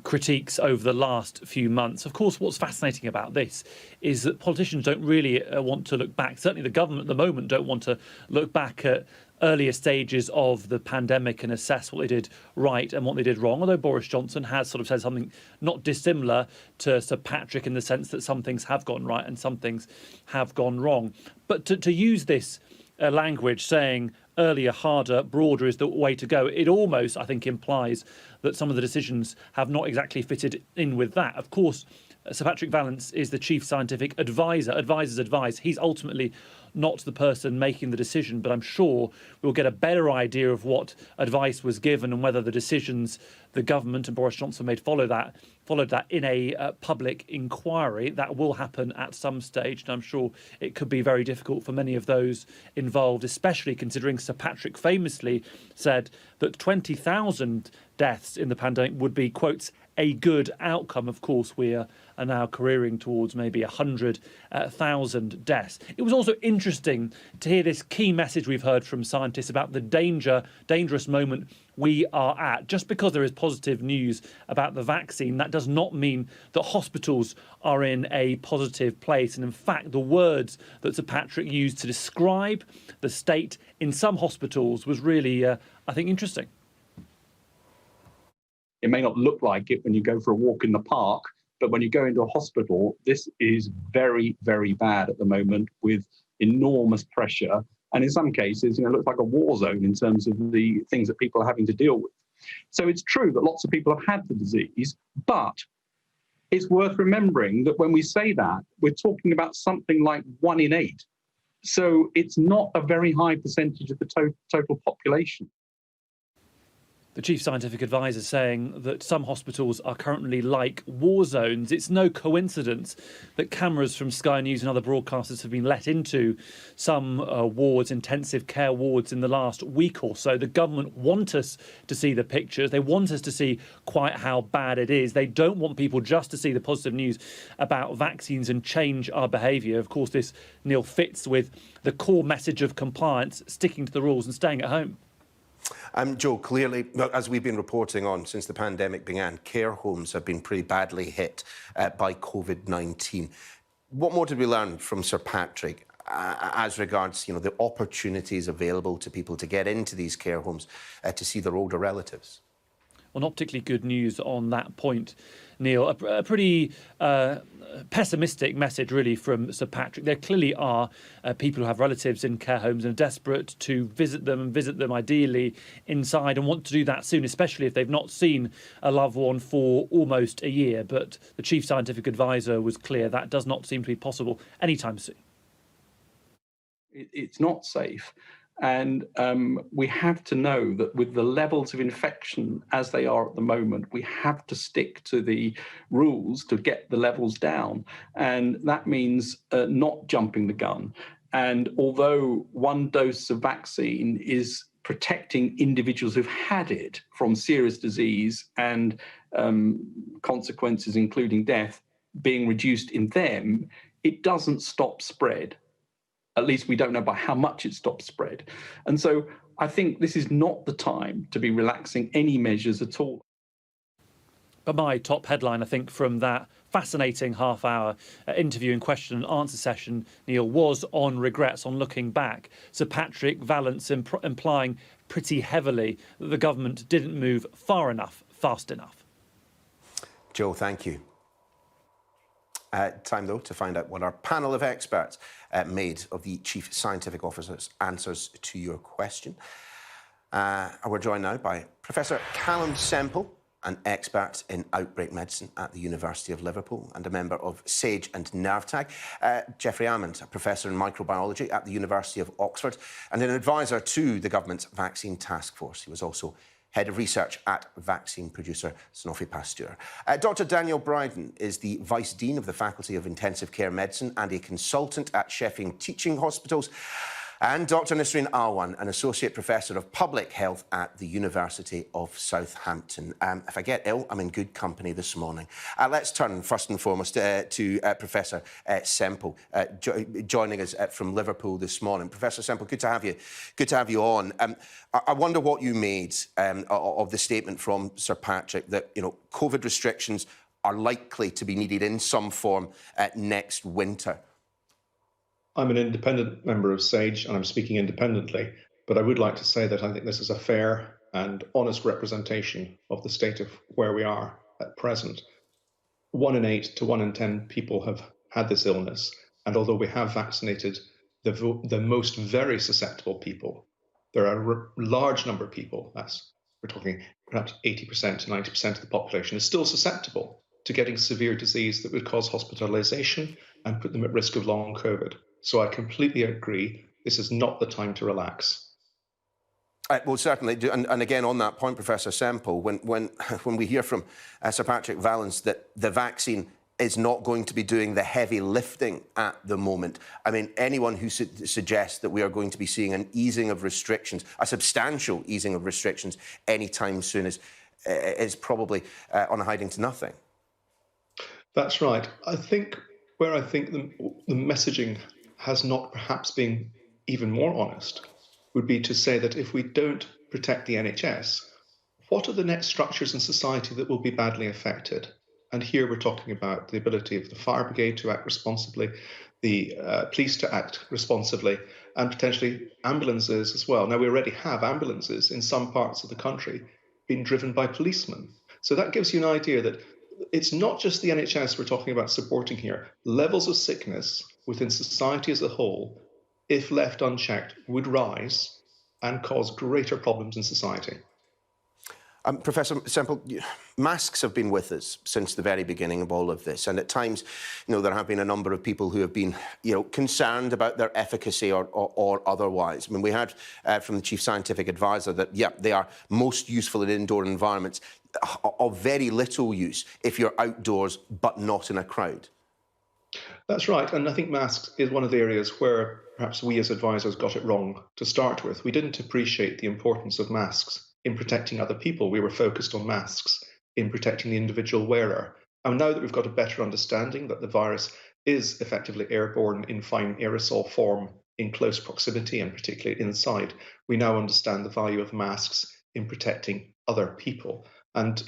critiques over the last few months. Of course, what's fascinating about this is that politicians don't really want to look back. Certainly, the government at the moment don't want to look back at earlier stages of the pandemic and assess what they did right and what they did wrong, although Boris Johnson has sort of said something not dissimilar to Sir Patrick in the sense that some things have gone right and some things have gone wrong. But to use this language saying earlier, harder, broader is the way to go, it almost, I think, implies that some of the decisions have not exactly fitted in with that. Of course, Sir Patrick Vallance is the chief scientific advisor. Advisors advise. He's ultimately not the person making the decision, but I'm sure we'll get a better idea of what advice was given and whether the decisions the government and Boris Johnson made followed that in a public inquiry. That will happen at some stage, and I'm sure it could be very difficult for many of those involved, especially considering Sir Patrick famously said that 20,000 deaths in the pandemic would be, quotes, a good outcome. Of course, we are now careering towards maybe 100,000 deaths. It was also interesting to hear this key message we've heard from scientists about the dangerous moment we are at. Just because there is positive news about the vaccine, that does not mean that hospitals are in a positive place. And in fact, the words that Sir Patrick used to describe the state in some hospitals was really, I think, interesting. It may not look like it when you go for a walk in the park, but when you go into a hospital, this is very, very bad at the moment with enormous pressure. And in some cases, it looks like a war zone in terms of the things that people are having to deal with. So it's true that lots of people have had the disease, but it's worth remembering that when we say that, we're talking about something like 1 in 8. So it's not a very high percentage of the total population. The chief scientific advisor saying that some hospitals are currently like war zones. It's no coincidence that cameras from Sky News and other broadcasters have been let into some wards, intensive care wards, in the last week or so. The government want us to see the pictures. They want us to see quite how bad it is. They don't want people just to see the positive news about vaccines and change our behaviour. Of course, this, Neil, fits with the core message of compliance, sticking to the rules and staying at home. Joe, clearly, as we've been reporting on since the pandemic began, care homes have been pretty badly hit by COVID-19. What more did we learn from Sir Patrick as regards, the opportunities available to people to get into these care homes to see their older relatives? Well, not particularly good news on that point, Neil. A pretty pessimistic message, really, from Sir Patrick. There clearly are people who have relatives in care homes and are desperate to visit them ideally inside, and want to do that soon, especially if they've not seen a loved one for almost a year. But the chief scientific advisor was clear that does not seem to be possible anytime soon. It's not safe. And we have to know that with the levels of infection as they are at the moment, we have to stick to the rules to get the levels down. And that means not jumping the gun. And although 1 dose of vaccine is protecting individuals who've had it from serious disease and consequences, including death, being reduced in them, it doesn't stop spread. At least we don't know by how much it stops spread. And so I think this is not the time to be relaxing any measures at all. But my top headline, I think, from that fascinating half-hour interview and question and answer session, Neil, was on regrets, on looking back. Sir Patrick Vallance implying pretty heavily that the government didn't move far enough, fast enough. Joe, thank you. Time, though, to find out what our panel of experts made of the Chief Scientific Officer's answers to your question. We're joined now by Professor Callum Semple, an expert in outbreak medicine at the University of Liverpool and a member of SAGE and NAVTAG. Geoffrey Almond, a professor in microbiology at the University of Oxford and an advisor to the government's vaccine task force. He was also head of research at vaccine producer Sanofi Pasteur. Dr. Daniel Bryden is the Vice Dean of the Faculty of Intensive Care Medicine and a consultant at Sheffield Teaching Hospitals. And Dr. Nisreen Alwan, an Associate Professor of Public Health at the University of Southampton. If I get ill, I'm in good company this morning. Let's turn first and foremost to Professor Semple, joining us from Liverpool this morning. Professor Semple, good to have you. Good to have you on. I wonder what you made of the statement from Sir Patrick that, you know, COVID restrictions are likely to be needed in some form next winter. I'm an independent member of SAGE and I'm speaking independently, but I would like to say that I think this is a fair and honest representation of the state of where we are at present. 1 in 8 to 1 in 10 people have had this illness, and although we have vaccinated the most very susceptible people, there are a large number of people, we're talking perhaps 80% to 90% of the population, is still susceptible to getting severe disease that would cause hospitalization and put them at risk of long COVID. So I completely agree, this is not the time to relax. Well, certainly, and again on that point, Professor Semple, when we hear from Sir Patrick Vallance that the vaccine is not going to be doing the heavy lifting at the moment, I mean, anyone who suggests that we are going to be seeing an easing of restrictions, a substantial easing of restrictions anytime soon is probably on a hiding to nothing. That's right. I think the messaging has not perhaps been even more honest would be to say that if we don't protect the NHS, what are the next structures in society that will be badly affected? And here we're talking about the ability of the fire brigade to act responsibly, the police to act responsibly, and potentially ambulances as well. Now, we already have ambulances in some parts of the country being driven by policemen. So that gives you an idea that it's not just the NHS we're talking about supporting here. Levels of sickness within society as a whole, if left unchecked, would rise and cause greater problems in society. Professor Semple, masks have been with us since the very beginning of all of this, and at times, you know, there have been a number of people who have been, you know, concerned about their efficacy or otherwise. I mean, we heard from the Chief Scientific Advisor that, yeah, they are most useful in indoor environments, of very little use if you're outdoors but not in a crowd. That's right, and I think masks is one of the areas where perhaps we as advisors got it wrong to start with. We didn't appreciate the importance of masks in protecting other people. We were focused on masks in protecting the individual wearer. And now that we've got a better understanding that the virus is effectively airborne in fine aerosol form in close proximity and particularly inside, we now understand the value of masks in protecting other people. And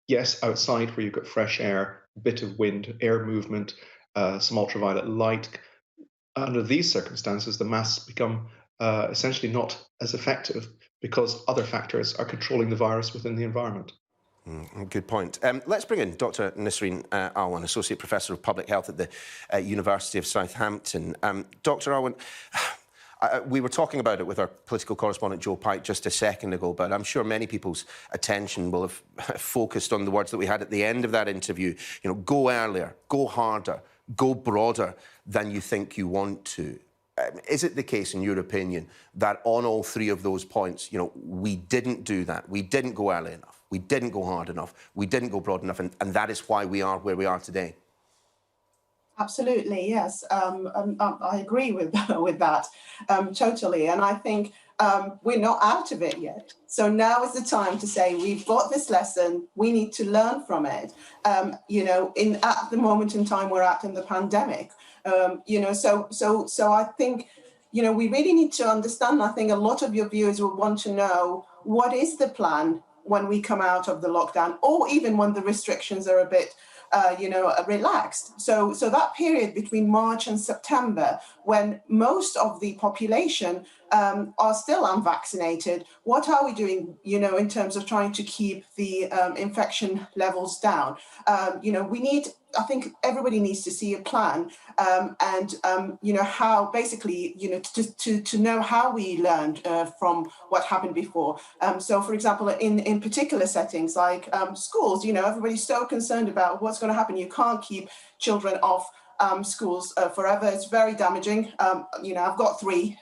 yes, outside where you've got fresh air, a bit of wind, air movement, some ultraviolet light, under these circumstances, the masks become essentially not as effective because other factors are controlling the virus within the environment. Good point. Let's bring in Dr. Nisreen Alwan, Associate Professor of Public Health at the University of Southampton. Dr. Alwan, we were talking about it with our political correspondent Joe Pike just a second ago, but I'm sure many people's attention will have focused on the words that we had at the end of that interview. You know, go earlier, go harder, go broader than you think you want to. Is it the case, in your opinion, that on all three of those points, you know, we didn't do that? We didn't go early enough, we didn't go hard enough, we didn't go broad enough, and that is why we are where we are today? Absolutely, yes. I agree with that totally. And I think we're not out of it yet. So now is the time to say, we've got this lesson, we need to learn from it. At the moment in time we're at in the pandemic. So I think, we really need to understand. I think a lot of your viewers will want to know, what is the plan when we come out of the lockdown, or even when the restrictions are a bit relaxed. So that period between March and September, when most of the population are still unvaccinated, what are we doing, in terms of trying to keep the infection levels down? I think everybody needs to see a plan, how basically, to know how we learned from what happened before. So, for example, in particular settings like schools, everybody's so concerned about what's going to happen. You can't keep children off schools forever. It's very damaging. I've got 3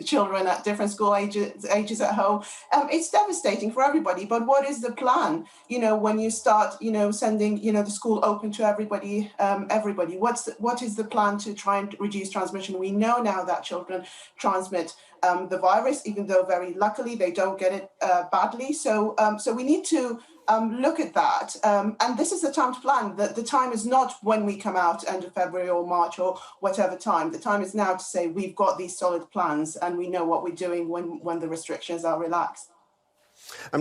children at different school ages at home. It's devastating for everybody. But what is the plan? When you start, sending, the school open to everybody, what is the plan to try and reduce transmission? We know now that children transmit the virus, even though very luckily they don't get it badly. So we need to look at that. And this is the time to plan. The time is not when we come out end of February or March or whatever time. The time is now to say, we've got these solid plans and we know what we're doing when the restrictions are relaxed.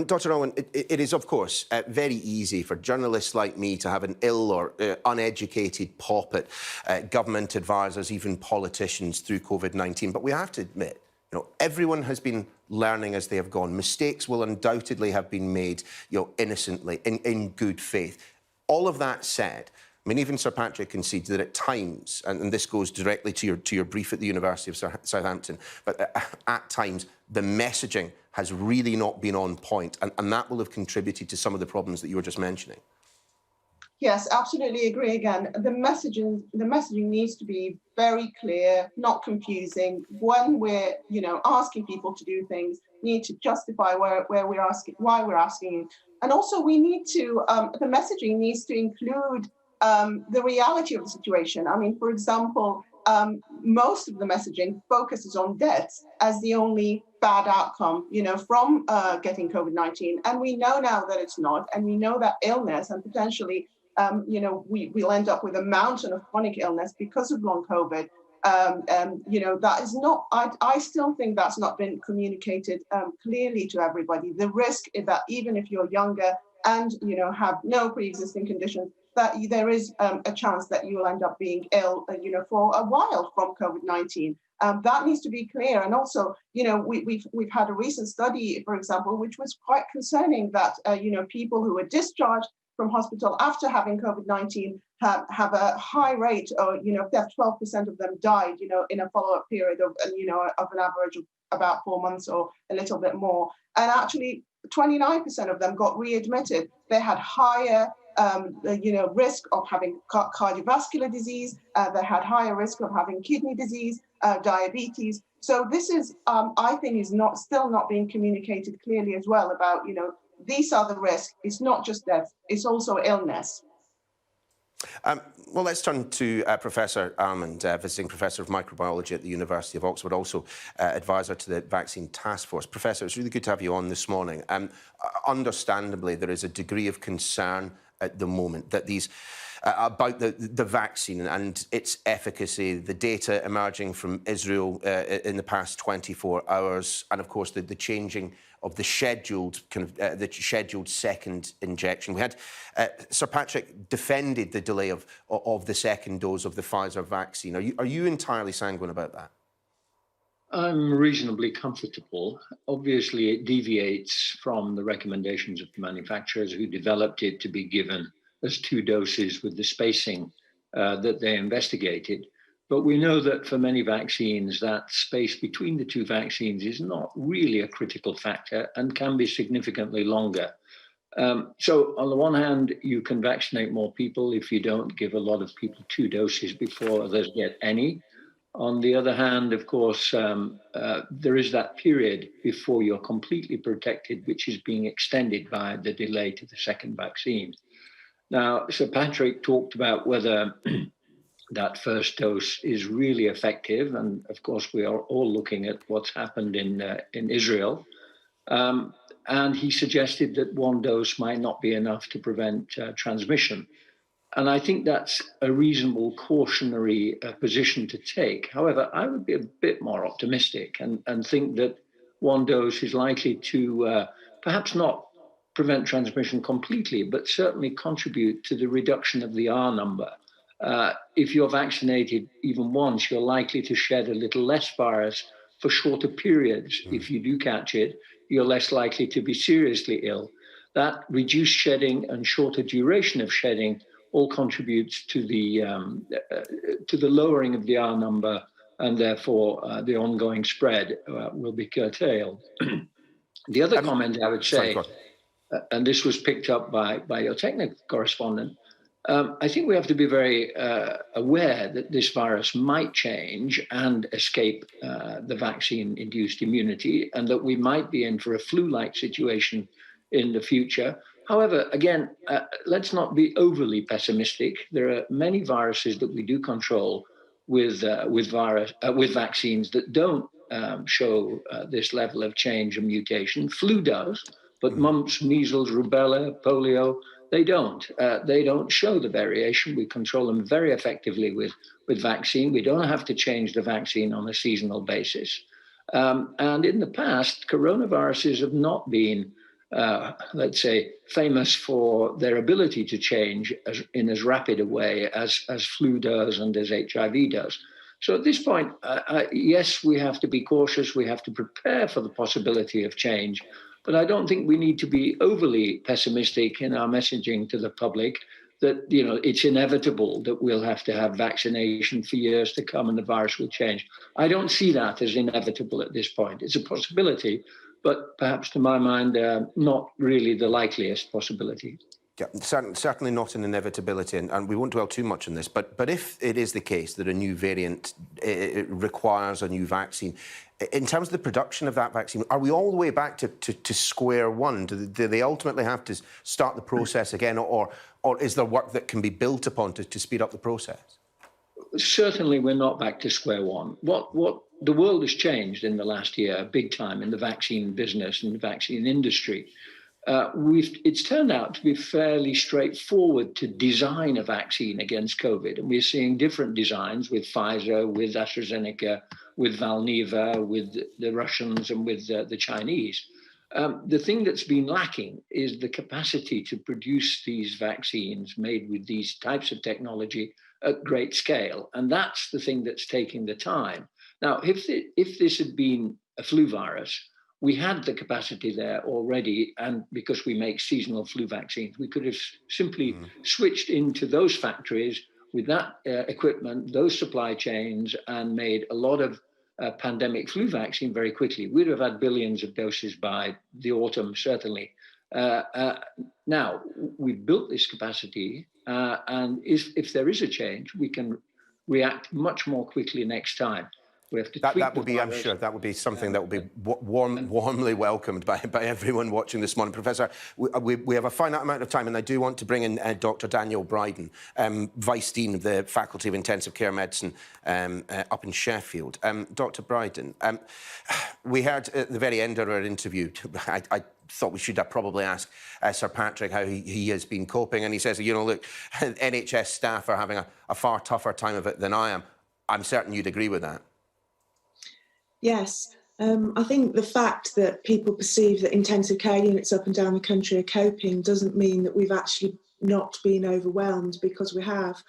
Dr. Almond, it is, of course, very easy for journalists like me to have an ill or uneducated pop at government advisors, even politicians, through COVID-19. But we have to admit, everyone has been learning as they have gone. Mistakes will undoubtedly have been made, innocently, in good faith. All of that said, even Sir Patrick concedes that at times, and this goes directly to your brief at the University of Southampton, but at times the messaging has really not been on point, and that will have contributed to some of the problems that you were just mentioning. Yes, absolutely agree again. The messaging needs to be very clear, not confusing. When we're, asking people to do things, we need to justify why we're asking it. And also we need to, the messaging needs to include the reality of the situation. For example, most of the messaging focuses on deaths as the only bad outcome, from getting COVID-19. And we know now that it's not, and we know that illness and potentially we'll end up with a mountain of chronic illness because of long COVID. That is not, I still think that's not been communicated clearly to everybody. The risk is that even if you're younger and, have no pre-existing conditions, that there is a chance that you will end up being ill, for a while from COVID-19. That needs to be clear. And also, we've had a recent study, for example, which was quite concerning that, people who were discharged from hospital after having COVID-19 have a high rate, or death. 12% of them died, in a follow-up period of an average of about 4 months or a little bit more. And actually, 29% of them got readmitted. They had higher, risk of having cardiovascular disease. They had higher risk of having kidney disease, diabetes. So this is, I think, is still not being communicated clearly as well about, these are the risks. It's not just death, it's also illness. Well, let's turn to Professor Almond, visiting Professor of Microbiology at the University of Oxford, also advisor to the Vaccine Task Force. Professor, it's really good to have you on this morning. Understandably, there is a degree of concern at the moment that about the vaccine and its efficacy, the data emerging from Israel in the past 24 hours, and of course the changing of the scheduled second injection. We had Sir Patrick defended the delay of the second dose of the Pfizer vaccine. Are you entirely sanguine about that? I'm reasonably comfortable. Obviously, it deviates from the recommendations of the manufacturers who developed it to be given as 2 doses with the spacing that they investigated. But we know that for many vaccines, that space between the 2 vaccines is not really a critical factor and can be significantly longer. So on the one hand, you can vaccinate more people if you don't give a lot of people 2 doses before others get any. On the other hand, of course, there is that period before you're completely protected, which is being extended by the delay to the second vaccine. Now, Sir Patrick talked about whether that first dose is really effective. And of course, we are all looking at what's happened in Israel. And he suggested that one dose might not be enough to prevent transmission. And I think that's a reasonable cautionary position to take. However, I would be a bit more optimistic and think that one dose is likely to perhaps not prevent transmission completely, but certainly contribute to the reduction of the R number. If you're vaccinated even once, you're likely to shed a little less virus for shorter periods. If you do catch it, you're less likely to be seriously ill. That reduced shedding and shorter duration of shedding all contributes to the lowering of the R number, and therefore the ongoing spread will be curtailed. The other comment I would say, and this was picked up by your technical correspondent, I think we have to be very aware that this virus might change and escape the vaccine-induced immunity, and that we might be in for a flu-like situation in the future. However, again, let's not be overly pessimistic. There are many viruses that we do control with vaccines that don't show this level of change and mutation. Flu does, but mumps, measles, rubella, polio, they don't. They don't show the variation. We control them very effectively with vaccine. We don't have to change the vaccine on a seasonal basis. And in the past, coronaviruses have not been let's say, famous for their ability to change in as rapid a way as flu does and as HIV does. So at this point, yes, we have to be cautious. We have to prepare for the possibility of change. But I don't think we need to be overly pessimistic in our messaging to the public that, you know, it's inevitable that we'll have to have vaccination for years to come and the virus will change. I don't see that as inevitable at this point. It's a possibility, but perhaps to my mind, not really the likeliest possibility. Yeah, certainly not an inevitability, and we won't dwell too much on this, but if it is the case that a new variant requires a new vaccine, in terms of the production of that vaccine, are we all the way back to square one? Do they ultimately have to start the process again, or is there work that can be built upon to speed up the process? Certainly we're not back to square one. What the world has changed in the last year, big time, in the vaccine business and the vaccine industry. It's turned out to be fairly straightforward to design a vaccine against COVID. And we're seeing different designs with Pfizer, with AstraZeneca, with Valneva, with the Russians and with the Chinese. The thing that's been lacking is the capacity to produce these vaccines made with these types of technology at great scale. And that's the thing that's taking the time. Now, if this had been a flu virus, we had the capacity there already, and because we make seasonal flu vaccines, we could have simply switched into those factories with that equipment, those supply chains, and made a lot of pandemic flu vaccine very quickly. We'd have had billions of doses by the autumn, certainly. Now, we've built this capacity, and if there is a change, we can react much more quickly next time. We have to that would be, I'm sure, that would be something that would be warmly welcomed by everyone watching this morning. Professor, we have a finite amount of time, and I do want to bring in Dr. Daniel Bryden, Vice Dean of the Faculty of Intensive Care Medicine up in Sheffield. Dr. Bryden, we heard at the very end of our interview, I thought we should probably ask Sir Patrick how he has been coping, and he says, you know, look, NHS staff are having a far tougher time of it than I am. I'm certain you'd agree with that. Yes, I think the fact that people perceive that intensive care units up and down the country are coping doesn't mean that we've actually not been overwhelmed, because we have.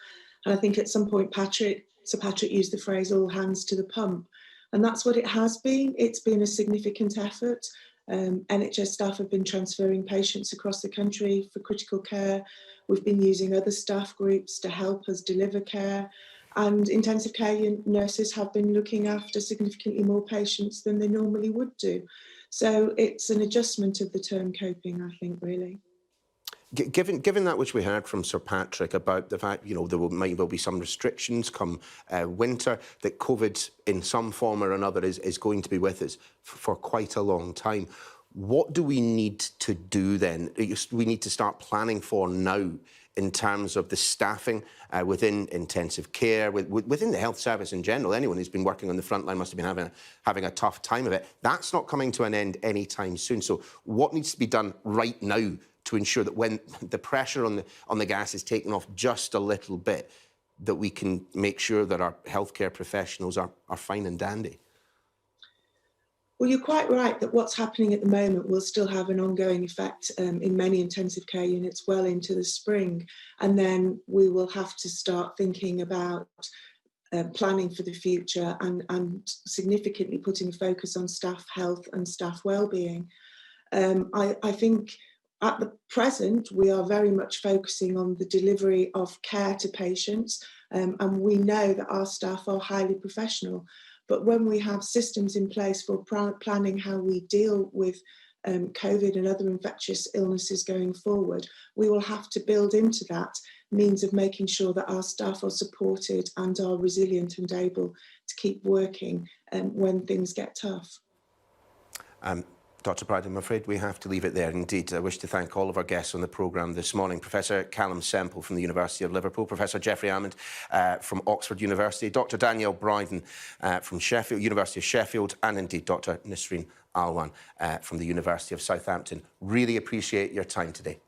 And I think at some point Sir Patrick used the phrase all hands to the pump. And that's what it has been. It's been a significant effort. NHS staff have been transferring patients across the country for critical care. We've been using other staff groups to help us deliver care. And intensive care nurses have been looking after significantly more patients than they normally would do. So it's an adjustment of the term coping, I think, really. Given that which we heard from Sir Patrick about the fact, you know, there might well be some restrictions come winter, that COVID in some form or another is going to be with us for quite a long time. What do we need to do then? We need to start planning for now in terms of the staffing within intensive care, within the health service in general. Anyone who's been working on the front line must have been having a tough time of it. That's not coming to an end anytime soon. So what needs to be done right now to ensure that when the pressure on the gas is taken off just a little bit, that we can make sure that our healthcare professionals are fine and dandy? Well, you're quite right that what's happening at the moment will still have an ongoing effect in many intensive care units well into the spring. And then we will have to start thinking about planning for the future and significantly putting a focus on staff health and staff well-being. I think at the present, we are very much focusing on the delivery of care to patients, and we know that our staff are highly professional. But when we have systems in place for planning how we deal with COVID and other infectious illnesses going forward, we will have to build into that means of making sure that our staff are supported and are resilient and able to keep working when things get tough. Dr. Bride, I'm afraid we have to leave it there. Indeed, I wish to thank all of our guests on the programme this morning. Professor Callum Semple from the University of Liverpool, Professor Geoffrey Almond from Oxford University, Dr. Danielle Bryden from Sheffield, University of Sheffield, and indeed Dr. Nisreen Alwan from the University of Southampton. Really appreciate your time today.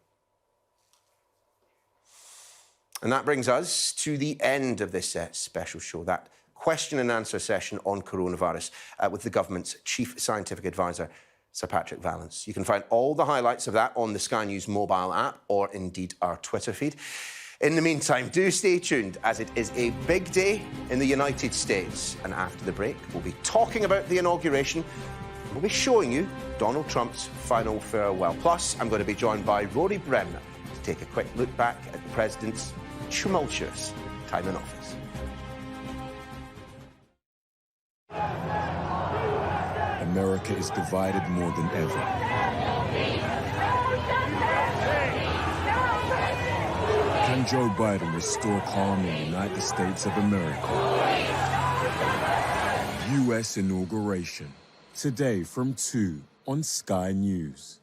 And that brings us to the end of this special show, that question and answer session on coronavirus with the government's Chief Scientific Advisor, Sir Patrick Vallance. You can find all the highlights of that on the Sky News mobile app or indeed our Twitter feed. In the meantime, do stay tuned, as it is a big day in the United States. And after the break, we'll be talking about the inauguration. We'll be showing you Donald Trump's final farewell. Plus, I'm going to be joined by Rory Bremner to take a quick look back at the President's tumultuous time in office. America is divided more than ever. Can Joe Biden restore calm in the United States of America? U.S. inauguration. Today from 2 on Sky News.